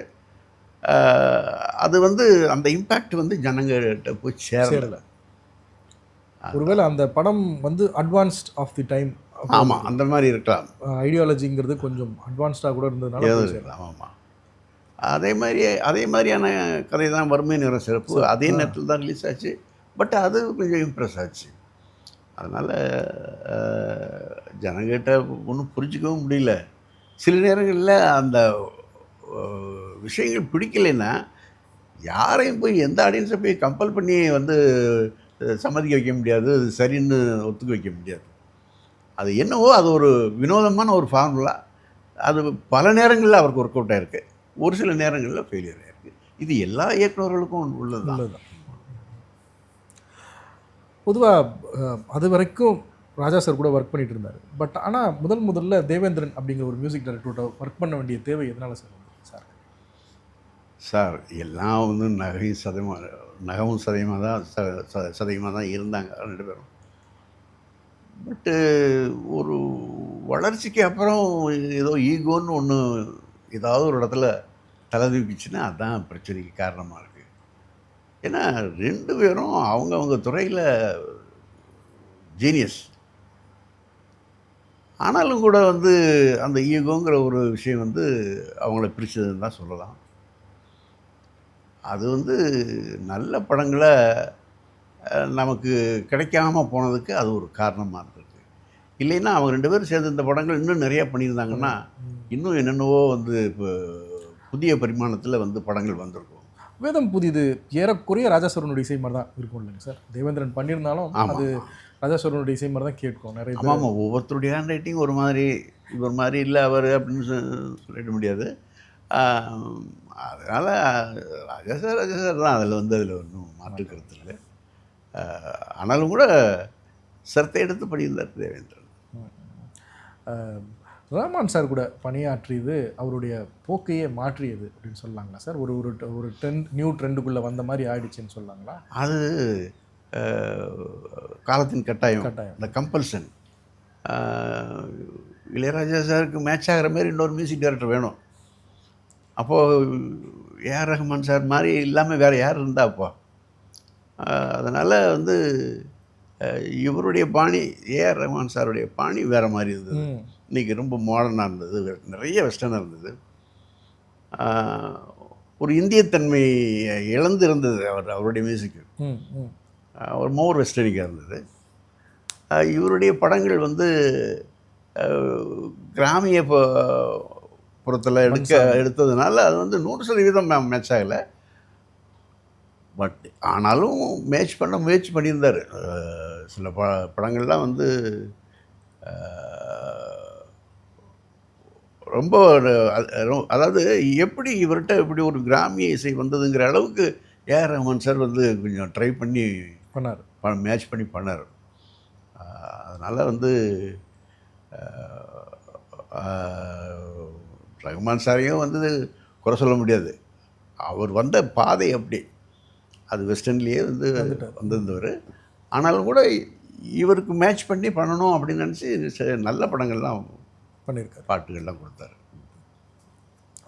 அது வந்து அந்த இம்பேக்ட் வந்து ஜனங்கிட்ட போய் சேரலை. ஒருவேளை அந்த படம் வந்து அட்வான்ஸ்ட் ஆஃப் தி டைம். ஆமாம், அந்த மாதிரி இருக்கலாம். ஐடியாலஜிங்கிறது கொஞ்சம் அட்வான்ஸ்டாக கூட இருந்ததுனால இருக்கலாம். ஆமாம், அதே மாதிரியான கதை தான் வறுமை நிற சிறப்பு அதே நேரத்தில் தான் ரிலீஸ் ஆச்சு. பட் அது கொஞ்சம் இம்ப்ரெஸ் ஆச்சு. அதனால் ஜனங்கிட்ட ஒன்றும் புரிஞ்சிக்கவும் முடியல. சில நேரங்களில் அந்த விஷயங்கள் பிடிக்கலைன்னா யாரையும் போய் எந்த ஆடியன்ஸை போய் கம்பல் பண்ணி வந்து சம்மதிக்க வைக்க முடியாது, அது சரின்னு ஒத்துக்க வைக்க முடியாது. அது என்னவோ அது ஒரு வினோதமான ஒரு ஃபார்முலா. அது பல நேரங்களில் அவருக்கு ஒர்க் அவுட் ஆகிருக்கு, ஒரு சில நேரங்களில் ஃபெயிலியர் ஆகிருக்கு. இது எல்லா இயக்குநர்களுக்கும் உள்ளது தான். பொதுவாக அது வரைக்கும் ராஜா சார் கூட ஒர்க் பண்ணிட்டு இருந்தார். பட் ஆனால் முதல்ல தேவேந்திரன் அப்படிங்கிற ஒரு மியூசிக் டைரக்டரோட ஒர்க் பண்ண வேண்டிய தேவை எதனால் சார்? சார் எல்லாம் வந்து நகவும் சதயமாக தான் இருந்தாங்க ரெண்டு பேரும். பட்டு ஒரு வளர்ச்சிக்கு அப்புறம் ஏதோ ஈகோன்னு ஒன்று ஏதாவது ஒரு இடத்துல தலை தூக்கிச்சுன்னா அதுதான் பிரச்சனைக்கு காரணமாக இருக்குது. ஏன்னா ரெண்டு பேரும் அவங்க துறையில் ஜீனியஸ். ஆனாலும் கூட வந்து அந்த ஈகோங்கிற ஒரு விஷயம் வந்து அவங்கள பிரித்ததுன்னு தான் சொல்லலாம். அது வந்து நல்ல படங்களை நமக்கு கிடைக்காம போனதுக்கு அது ஒரு காரணமாக இருந்திருக்கு. இல்லைன்னா அவங்க ரெண்டு பேரும் சேர்ந்து இந்த படங்கள் இன்னும் நிறையா பண்ணியிருந்தாங்கன்னா இன்னும் என்னென்னவோ வந்து இப்போ புதிய பரிமாணத்தில் வந்து படங்கள் வந்திருக்கும். வேதம் புதியது ஏறக்குறைய ராஜாஸ்வரனுடைய இசை மாதிரி தான் இருக்கும் இல்லைங்க சார்? தேவேந்திரன் பண்ணியிருந்தாலும் அது ராஜாஸ்வரனுடைய இசை மாதிரி தான் கேட்கும் நிறைய. ஆமாம், ஒவ்வொருத்தருடைய ஹேண்ட் ரைட்டிங் ஒரு மாதிரி இல்லை அவர் அப்படின்னு சொல்லிட முடியாது. அதனால் ராஜா சார் தான் அதில் ஒன்றும் மாற்றுக்கிறது இல்லை. ஆனாலும் கூட சரத்தை எடுத்து பண்ணியிருந்தார் தேவேந்திரன். ரஹ்மான் சார் கூட பணியாற்றியது அவருடைய போக்கையே மாற்றியது அப்படின்னு சொல்லலாங்களா சார்? ஒரு நியூ ட்ரெண்டுக்குள்ளே வந்த மாதிரி ஆயிடுச்சுன்னு சொல்லலாங்களா? அது காலத்தின் கட்டாயம், இந்த கம்பல்சன். இளையராஜா சாருக்கு மேட்ச் ஆகிற மாதிரி இன்னொரு மியூசிக் டைரக்டர் வேணும். அப்போது ஏஆர் ரஹ்மான் சார் மாதிரி இல்லாமல் வேறு யார் இருந்தா அப்போ? அதனால் வந்து இவருடைய பாணி, ஏஆர் ரஹ்மான் சாருடைய பாணி வேறு மாதிரி இருந்தது. இன்றைக்கி ரொம்ப மாடர்னாக இருந்தது, நிறைய வெஸ்டர்னாக இருந்தது. ஒரு இந்தியத்தன்மை இழந்து இருந்தது அவருடைய மியூசிக்கு. ஒரு மோர் வெஸ்டர்னிக்காக இருந்தது. இவருடைய படங்கள் வந்து கிராமிய புறத்தில் எடுத்ததுனால அது வந்து 100% மேட்ச் ஆகலை. பட் ஆனாலும் மேட்ச் பண்ண முயற்சி பண்ணியிருந்தார். சில படங்கள்லாம் வந்து ரொம்ப அதாவது எப்படி இவர்கிட்ட இப்படி ஒரு கிராமிய இசை வந்ததுங்கிற அளவுக்கு ஏஆர் ரஹ்மான் சார் வந்து கொஞ்சம் ட்ரை பண்ணி பண்ணார், மேட்ச் பண்ணி பண்ணார். அதனால் வந்து ரஹ்மான் சாரையும் வந்து குறை சொல்ல முடியாது. அவர் வந்த பாதை அப்படி, அது வெஸ்டர்ன்லேயே வந்து வந்திருந்தவர். ஆனாலும் கூட இவருக்கு மேட்ச் பண்ணி பண்ணணும் அப்படின்னு நினச்சி நல்ல படங்கள்லாம் பண்ணியிருக்காரு, பாட்டுகள்லாம் கொடுத்தாரு.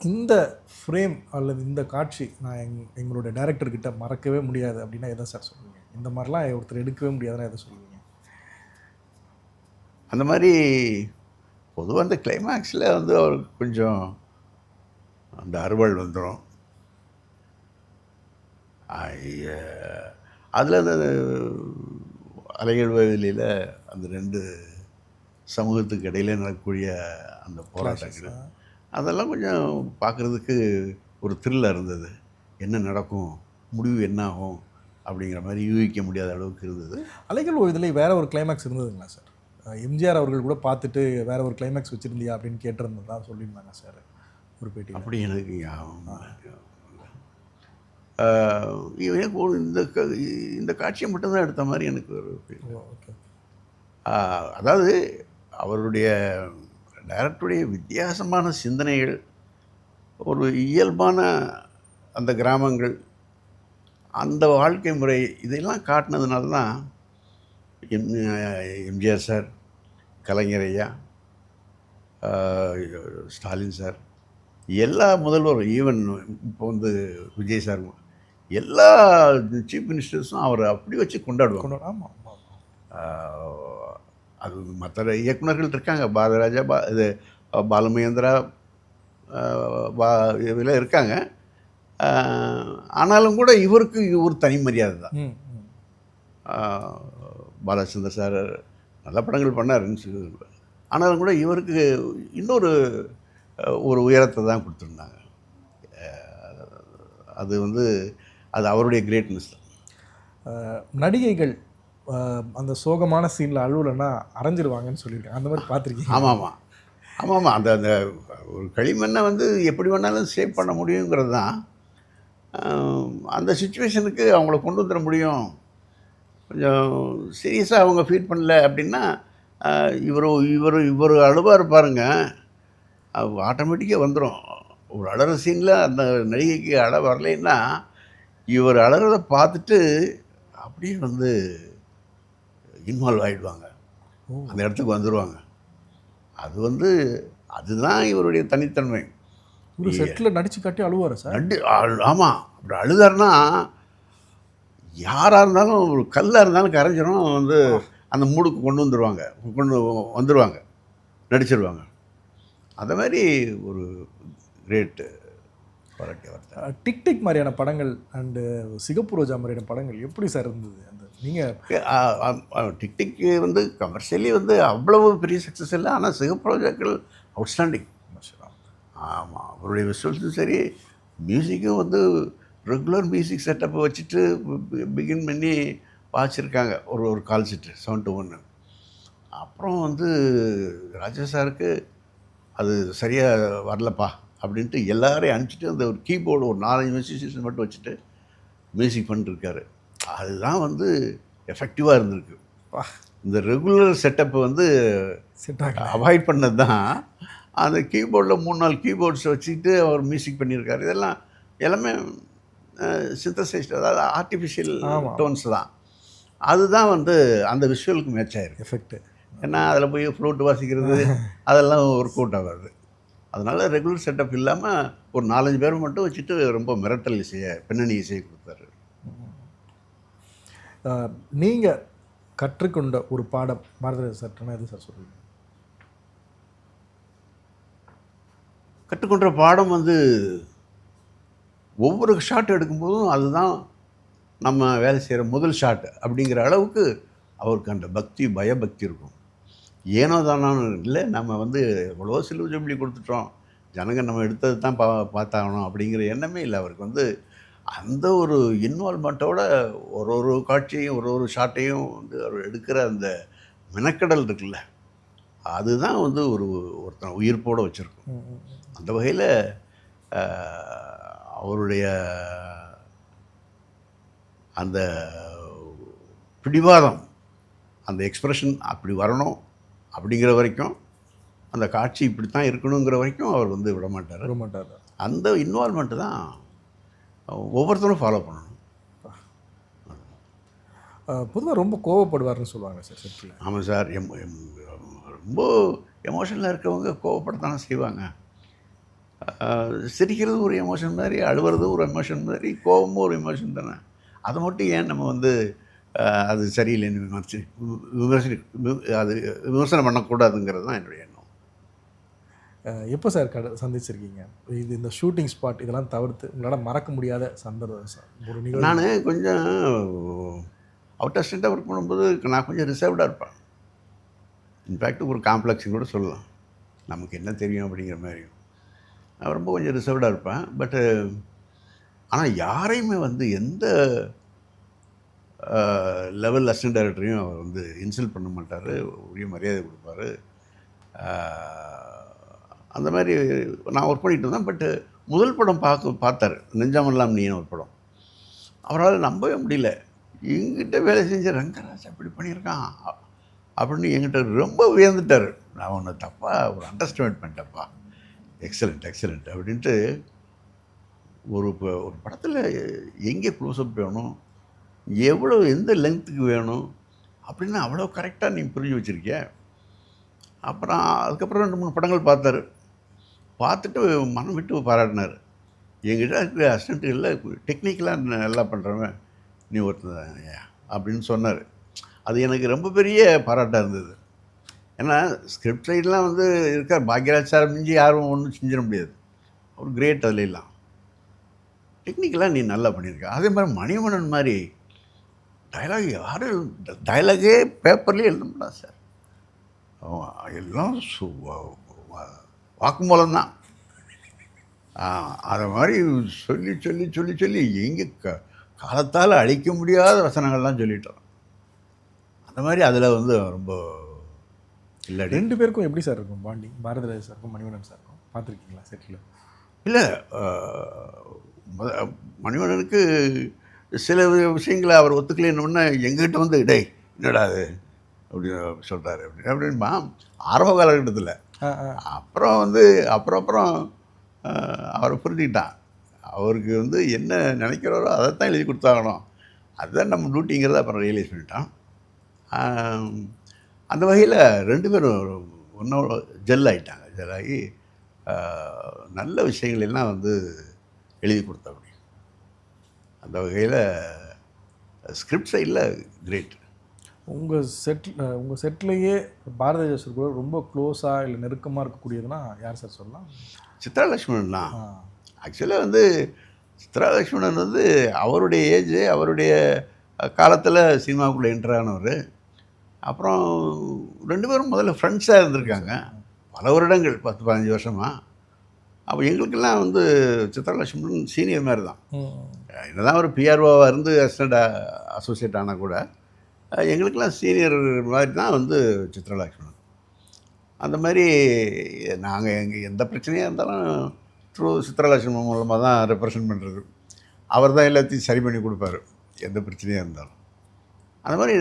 இந்த ஃப்ரேம் அல்லது இந்த காட்சி நான் எங்களுடைய டைரக்டர்கிட்ட மறக்கவே முடியாது அப்படின்னா எதை சார் சொல்லுவீங்க? இந்த மாதிரிலாம் ஒருத்தர் எடுக்கவே முடியாதுன்னா எதை சொல்லுவீங்க? அந்த மாதிரி பொதுவாக அந்த கிளைமேக்ஸில் வந்து அவருக்கு கொஞ்சம் அந்த அறுவல் வந்துடும். அதில் அந்த அலைகள் வயலில் அந்த 2 சமூகத்துக்கு இடையில நடக்கக்கூடிய அந்த போராட்டங்கள் அதெல்லாம் கொஞ்சம் பார்க்குறதுக்கு ஒரு த்ரில்லாக இருந்தது. என்ன நடக்கும், முடிவு என்ன ஆகும் அப்படிங்கிற மாதிரி யூகிக்க முடியாத அளவுக்கு இருந்தது. அலைகள் ஓய்வதிலே வேற ஒரு கிளைமேக்ஸ் இருந்ததுங்களா சார்? எம்ஜிஆர் அவர்கள் கூட பார்த்துட்டு வேற ஒரு கிளைமேக்ஸ் வச்சுருந்தியா அப்படின்னு கேட்டிருந்ததா சொல்லியிருந்தாங்க சார் ஒரு பேட்டி. அப்படி எனக்கு இந்த காட்சியை மட்டும்தான் எடுத்த மாதிரி எனக்கு ஒரு ஓகே. அதாவது அவருடைய டைரக்டருடைய வித்தியாசமான சிந்தனைகள், ஒரு இயல்பான அந்த கிராமங்கள், அந்த வாழ்க்கை முறை இதெல்லாம் காட்டினதுனால தான் எம்ஜிஆர் சார், கலைஞர் ஐயா, ஸ்டாலின் சார், எல்லா முதல்வரும், ஈவன் இப்போ வந்து விஜய் சார், எல்லா சீஃப் மினிஸ்டர்ஸும் அவரை அப்படி வச்சு கொண்டாடுவாங்க. ஆமாம். அது மற்ற இயக்குநர்கள் இருக்காங்க, பாரதிராஜா, இது பாலுமகேந்திரா, இதெல்லாம் இருக்காங்க. ஆனாலும் கூட இவருக்கு ஒரு தனி மரியாதை தான். பாலச்சந்தர் சார் நல்ல படங்கள் பண்ணாருன்னு, ஆனாலும் கூட இவருக்கு இன்னொரு ஒரு உயரத்தை தான் கொடுத்துருந்தாங்க. அது வந்து அது அவருடைய கிரேட்னஸ் தான். நடிகைகள் அந்த சோகமான சீனில் அழுவலைன்னா அரைஞ்சிருவாங்கன்னு சொல்லியிருக்காங்க. அந்த மாதிரி பார்த்துருக்கீங்க? ஆமாம். அந்த அந்த ஒரு களிமண்ணை வந்து எப்படி வேணாலும் சேவ் பண்ண முடியுங்கிறது தான். அந்த சுச்சுவேஷனுக்கு அவங்கள கொண்டு வந்துட முடியும். கொஞ்சம் சீரியஸாக அவங்க ஃபீல் பண்ணல அப்படின்னா இவர் அழுவாக இருப்பாருங்க, ஆட்டோமேட்டிக்காக வந்துடும். ஒரு அழற சீனில் அந்த நடிகைக்கு அழ வரலைன்னா இவர் அழறதை பார்த்துட்டு அப்படியே வந்து இன்வால்வ் ஆகிடுவாங்க, அந்த இடத்துக்கு வந்துடுவாங்க. அது வந்து அதுதான் இவருடைய தனித்தன்மை. ஒரு செட்டில் நடித்து காட்டி அழுவார் சார். ஆமாம். அப்படி அழுதாருன்னா யாராக இருந்தாலும், ஒரு கல்லாக இருந்தாலும் கரைஞ்சிரும், வந்து அந்த மூடுக்கு கொண்டு வந்துடுவாங்க, நடிச்சிருவாங்க. அந்த மாதிரி ஒரு கிரேட்டு பரக்கியவர். டிக் மாதிரியான படங்கள் அண்டு சிகப்பு ரோஜா மாதிரியான படங்கள் எப்படி சார் இருந்தது? அந்த நீங்கள் டிக் வந்து கமர்ஷியலி வந்து அவ்வளவு பெரிய சக்ஸஸ் இல்லை, ஆனால் சிகப்பு ரோஜாக்கள் அவுட்ஸ்டாண்டிங். ஆமாம், அவருடைய விஷுவல்ஸும் சரி, மியூசிக்கும் வந்து ரெகுலர் மியூசிக் செட்டப்பை வச்சுட்டு பிகின் பண்ணி வாசிச்சிருக்காங்க. ஒரு கால் செட்டு 7 to 1. அப்புறம் வந்து ராஜா சாருக்கு அது சரியாக வரலப்பா அப்படின்ட்டு எல்லாரையும் அனுப்பிச்சிட்டு அந்த ஒரு கீபோர்டு ஒரு 4-5 மியூசிஷியன்ஸ் மட்டும் வச்சுட்டு மியூசிக் பண்ணிட்டுருக்காரு. அதுதான் வந்து எஃபெக்டிவாக இருந்திருக்கு. இந்த ரெகுலர் செட்டப்பை வந்து அவாய்ட் பண்ணது தான். அந்த கீபோர்டில் 3-4 கீபோர்ட்ஸை வச்சுக்கிட்டு அவர் மியூசிக் பண்ணியிருக்காரு. இதெல்லாம் எல்லாமே சிந்தசைஸ்ட், அதாவது ஆர்டிஃபிஷியல் டோன்ஸ் தான். அதுதான் வந்து அந்த விஷுவலுக்கு மேட்ச் ஆகிருக்கு எஃபெக்ட்டு. ஏன்னா அதில் போய் ஃப்ளூட் வாசிக்கிறது அதெல்லாம் ஒர்க் அவுட் ஆகாது. அதனால் ரெகுலர் செட்டப் இல்லாமல் ஒரு 4-5 பேர் மட்டும் வச்சுட்டு ரொம்ப மிரட்டல் இசையை, பின்னணி இசையை கொடுத்தாரு. நீங்கள் கற்றுக்கொண்ட ஒரு பாடம் பாரதிராஜா சார்னா எது சார் சொல்லுவீங்க? கற்றுக்கொண்ட பாடம் வந்து ஒவ்வொரு ஷாட் எடுக்கும்போதும் அதுதான் நம்ம வேலை செய்கிற முதல் ஷாட் அப்படிங்கிற அளவுக்கு அவருக்கு அந்த பயபக்தி இருக்கும். ஏனோ தானான்னு இல்லை, நம்ம வந்து எவ்வளோ சிலுவை ஜம்பளி கொடுத்துட்டோம், ஜனங்க நம்ம எடுத்தது தான் பார்த்தாகணும் அப்படிங்கிற எண்ணமே இல்லை அவருக்கு. வந்து அந்த ஒரு இன்வால்மெண்ட்டோட ஒரு காட்சியையும் ஒரு ஷாட்டையும் வந்து அவர் எடுக்கிற அந்த மெனக்கடல் இருக்குல்ல, அதுதான் வந்து ஒருத்தன் உயிர்ப்போடு வச்சுருக்கும். அந்த வகையில் அவருடைய அந்த பிடிவாதம், அந்த எக்ஸ்ப்ரெஷன் அப்படி வரணும் அப்படிங்கிற வரைக்கும், அந்த காட்சி இப்படி தான் இருக்கணுங்கிற வரைக்கும் அவர் வந்து விடமாட்டார். அந்த இன்வால்மெண்ட்டு தான் ஒவ்வொருத்தரும் ஃபாலோ பண்ணணும். பொதுவாக ரொம்ப கோவப்படுவார்னு சொல்லுவாங்க சார் செட்டில். ஆமாம் சார், ரொம்ப எமோஷனலாக இருக்கவங்க கோவப்படத்தானே செய்வாங்க. சிரிக்கிறது ஒரு எமோஷன் மாதிரி, அழுவுறது ஒரு எமோஷன் மாதிரி, கோபமும் ஒரு எமோஷன் தானே. அதை மட்டும் ஏன் நம்ம வந்து அது சரியில்லைன்னு விமர்சனம் பண்ணக்கூடாதுங்கிறது தான் என்னுடைய எண்ணம். எப்போ சார் சந்திச்சிருக்கீங்க? இது இந்த ஷூட்டிங் ஸ்பாட் இதெல்லாம் தவிர்த்து உங்களால் மறக்க முடியாத சந்தர்ப்பம் சார் ஒரு நிகழ்வு? நான் கொஞ்சம் அவுட் ஆஃப் ஸ்டேட்டாக ஒர்க் பண்ணும்போது நான் கொஞ்சம் ரிசர்வ்டாக இருப்பேன். இன்ஃபேக்ட் ஒரு காம்ப்ளெக்ஸுன்னு கூட சொல்லலாம். நமக்கு என்ன தெரியும் அப்படிங்கிற மாதிரியும் நான் ரொம்ப கொஞ்சம் ரிசர்வ்டாக இருப்பேன். பட்டு ஆனால் யாரையுமே வந்து எந்த லெவல் அசிஸ்டன்ட் டைரக்டரையும் அவர் வந்து இன்சல்ட் பண்ண மாட்டார், உரிய மரியாதை கொடுப்பாரு. அந்த மாதிரி நான் ஒர்க் பண்ணிகிட்டு இருந்தேன். பட்டு முதல் படம் பார்த்தார், நெஞ்சமெல்லாம் நீன்னு ஒரு படம். அவரால் நம்பவே முடியல, எங்கிட்ட வேலை செஞ்ச ரங்கராஜ் அப்படி பண்ணியிருக்கான் அப்படின்னு என்கிட்ட ரொம்ப வியந்துட்டார். நான் ஒன்று தப்பாக ஒரு அண்டர்ஸ்டாண்ட் பண்ணிட்டப்பா, எக்ஸலண்ட் அப்படின்ட்டு. ஒரு படத்தில் எங்கே க்ளோஸ்அப் வேணும், எவ்வளோ எந்த லென்த்துக்கு வேணும் அப்படின்னு அவ்வளோ கரெக்டாக நீ புரிஞ்சு வச்சுருக்கிய. அப்புறம் அதுக்கப்புறம் 2-3 படங்கள் பார்த்தாரு. பார்த்துட்டு மனம் விட்டு பாராட்டினார். என்கிட்ட இருக்கிற அசிஸ்டண்ட்டுகளில் டெக்னிக்கலாக நல்லா பண்ணுறவன் நீ ஒருத்தன் அப்படின்னு சொன்னார். அது எனக்கு ரொம்ப பெரிய பாராட்டாக இருந்தது. ஏன்னா ஸ்கிரிப்ட் சைட்லாம் வந்து இருக்கார், பாக்யராஜ் சார் மிஞ்சி யாரும் ஒன்றும் செஞ்சிட முடியாது, ஒரு கிரேட். அதுலாம் டெக்னிக்கலாக நீ நல்லா பண்ணியிருக்க. அதே மாதிரி மணிவண்ணன் மாதிரி டைலாக் யாரும் டைலாகே பேப்பர்லேயே எழுத முடியாது சார். எல்லாம் வாக்குமூலம் தான். அதை மாதிரி சொல்லி சொல்லி சொல்லி சொல்லி எங்கே காலத்தால் அழிக்க முடியாத வசனங்கள்லாம் சொல்லிட்டோம். அந்த மாதிரி அதில் வந்து ரொம்ப இல்லை. 2 பேருக்கும் எப்படி சார் இருக்கும் பாண்டிங்? பாரதிராஜ் சாருக்கும் மணிவண்ணன் சாருக்கும் பார்த்துருக்கீங்களா செட்டில்? இல்லை, மணிவண்ணனுக்கு சில விஷயங்களை அவர் ஒத்துக்கலைன்னு எங்கிட்ட வந்து டே என்னடா அது அப்படி சொல்கிறாரு அப்படின்பா ஆரம்ப காலகட்டத்தில். அப்புறம் வந்து அப்புறம் அவரை புரிஞ்சுக்கிட்டான். அவருக்கு வந்து என்ன நினைக்கிறாரோ அதைத்தான் எழுதி கொடுத்தாகணும், அதுதான் நம்ம டியூட்டிங்கிறத அப்புறம் ரியலைஸ் பண்ணிட்டான். அந்த வகையில் 2 பேரும் ஒன்றும் ஜெல் ஆகி நல்ல விஷயங்கள் எல்லாம் வந்து எழுதி கொடுத்தா அப்படி. அந்த வகையில் ஸ்கிரிப்ட் சைடில் கிரேட். உங்கள் செட்லேயே பாரதிராஜா சார் கூட ரொம்ப க்ளோஸாக இல்லை நெருக்கமாக இருக்கக்கூடியதுன்னா யார் சார் சொல்லலாம்? சித்ரா லக்ஷ்மணன் தான். ஆக்சுவலாக வந்து சித்ரா லக்ஷ்மணன் வந்து அவருடைய ஏஜ், அவருடைய காலத்தில் சினிமாவுக்குள்ளே என்ட்ரானவர். அப்புறம் 2 பேரும் முதல்ல ஃப்ரெண்ட்ஸாக இருந்திருக்காங்க பல வருடங்கள், 10-15 வருஷமாக. அப்போ எங்களுக்கெல்லாம் வந்து சித்ரா லக்ஷ்மணன் சீனியர் மாதிரி தான். என்னதான் ஒரு பிஆர்ஓவாக இருந்து அசிஸ்டண்ட் அசோசியேட் ஆனால் கூட எங்களுக்கெல்லாம் சீனியர் மாதிரி தான் வந்து சித்ரா லக்ஷ்மணன். அந்த மாதிரி நாங்கள் எந்த பிரச்சனையாக இருந்தாலும் த்ரூ சித்ரா லக்ஷ்மணன் மூலமாக தான் ரெப்ரசன்ட் பண்ணுறது. அவர் தான் எல்லாத்தையும் சரி பண்ணி கொடுப்பாரு எந்த பிரச்சனையாக இருந்தாலும். அந்த மாதிரி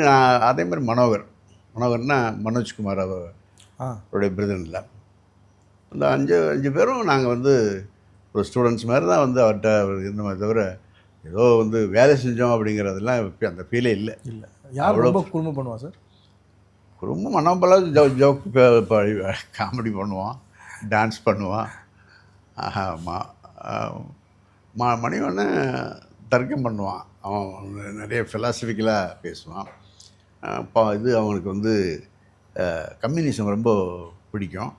அதே மாதிரி மனோகர்னா மனோஜ்குமார் அவருடைய பிரதனில் அந்த 5 பேரும் நாங்கள் வந்து ஒரு ஸ்டூடெண்ட்ஸ் மாதிரி தான் வந்து அவர்கிட்ட இருந்த மாதிரி தவிர ஏதோ வந்து வேலை செஞ்சோம் அப்படிங்கிறதெல்லாம் அந்த ஃபீலே இல்லை. யார் ரொம்ப குடும்பம் பண்ணுவா சார்? ரொம்ப மனோபலம் ஜோக் காமெடி பண்ணுவான், டான்ஸ் பண்ணுவான். மணிவண்ணன் தர்க்கம் பண்ணுவான், அவன் நிறைய ஃபிலாசபிக்கலாக பேசுவான். இது அவனுக்கு வந்து கம்யூனிசம் ரொம்ப பிடிக்கும்,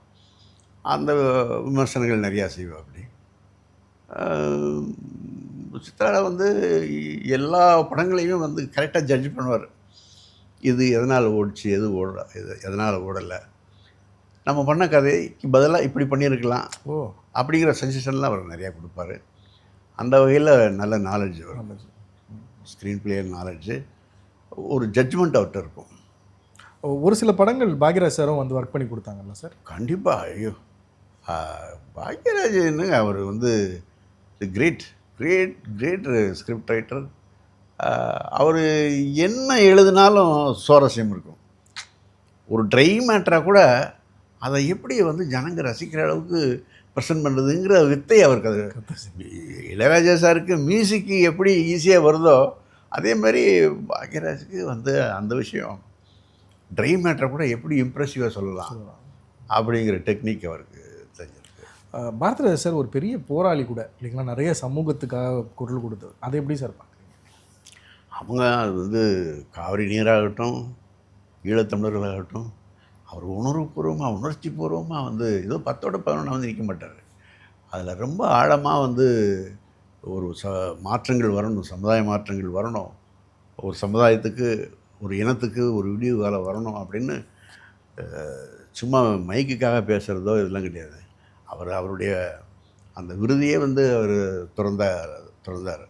அந்த விமர்சனங்கள் நிறையா செய்வான். அப்படி சித்ரா வந்து எல்லா படங்களையும் வந்து கரெக்டாக ஜட்ஜ் பண்ணுவார். இது எதனால் ஓடிச்சு, எதனால் ஓடலை, நம்ம பண்ண கதைக்கு பதிலாக இப்படி பண்ணியிருக்கலாம் அப்படிங்கிற சஜஷன்லாம் அவர் நிறையா கொடுப்பாரு. அந்த வகையில் நல்ல நாலேஜ் வரும், ஸ்க்ரீன் பிளே நாலேஜு, ஒரு ஜட்ஜ்மெண்ட் அவர்கிட்ட இருக்கும். ஒரு சில படங்கள் பாக்யராஜ் சாரும் வந்து ஒர்க் பண்ணி கொடுத்தாங்கல்ல சார்? கண்டிப்பாக. ஐயோ, பாக்யராஜ் என்னங்க, அவர் வந்து கிரேட் ஸ்கிரிப்ட் ரைட்டர். அவர் என்ன எழுதினாலும் சுவாரஸ்யம் இருக்கும். ஒரு ட்ரை மேட்டராக கூட அதை எப்படி வந்து ஜனங்க ரசிக்கிற அளவுக்கு ப்ரெசென்ட் பண்ணுறதுங்கிற வித்தை அவருக்கு. அது இளையராஜா சாருக்கு மியூசிக்கு எப்படி ஈஸியாக வருதோ அதே மாதிரி பாக்யராஜுக்கு வந்து அந்த விஷயம் ட்ரை மேட்டரை கூட எப்படி இம்ப்ரெசிவாக சொல்லலாம் அப்படிங்கிற டெக்னிக் அவருக்கு தெரிஞ்சிருக்கு. பாரதிராஜா சார் ஒரு பெரிய போராளி கூட இல்லைங்களா? நிறைய சமூகத்துக்காக குரல் கொடுத்தது, அதை எப்படி சார் பார்க்குறீங்க? அவங்க அது வந்து காவிரி நீராகட்டும், ஈழத்தமிழர்களாகட்டும், அவர் உணர்வுபூர்வமாக உணர்ச்சிபூர்வமாக வந்து ஏதோ 10ஓட 11 வந்து நிற்க மாட்டார். அதில் ரொம்ப ஆழமாக வந்து ஒரு மாற்றங்கள் வரணும், சமுதாய மாற்றங்கள் வரணும், ஒரு சமுதாயத்துக்கு ஒரு இனத்துக்கு ஒரு விடிவு காலம் வரணும் அப்படின்னு சும்மா மைக்குக்காக பேசுகிறதோ இதெல்லாம் கிடையாது. அவருடைய அந்த விருதியே வந்து அவர் துறந்தார்.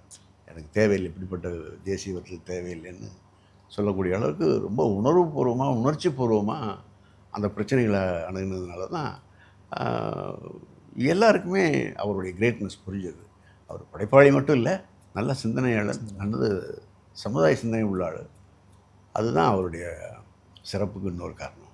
எனக்கு தேவையில்லை, இப்படிப்பட்ட தேசியவற்றுக்கு தேவையில்லைன்னு சொல்லக்கூடிய அளவுக்கு ரொம்ப உணர்வுபூர்வமாக உணர்ச்சிபூர்வமாக அந்த பிரச்சனைகளை அணுகுனதுனால தான் எல்லாருக்குமே அவருடைய கிரேட்னஸ் புரிஞ்சது. அவர் படைப்பாளி மட்டும் இல்லை, நல்ல சிந்தனையாளர், நல்லது சமுதாய சிந்தனை உள்ள ஆள். அதுதான் அவருடைய சிறப்புக்கு இன்னொரு காரணம்.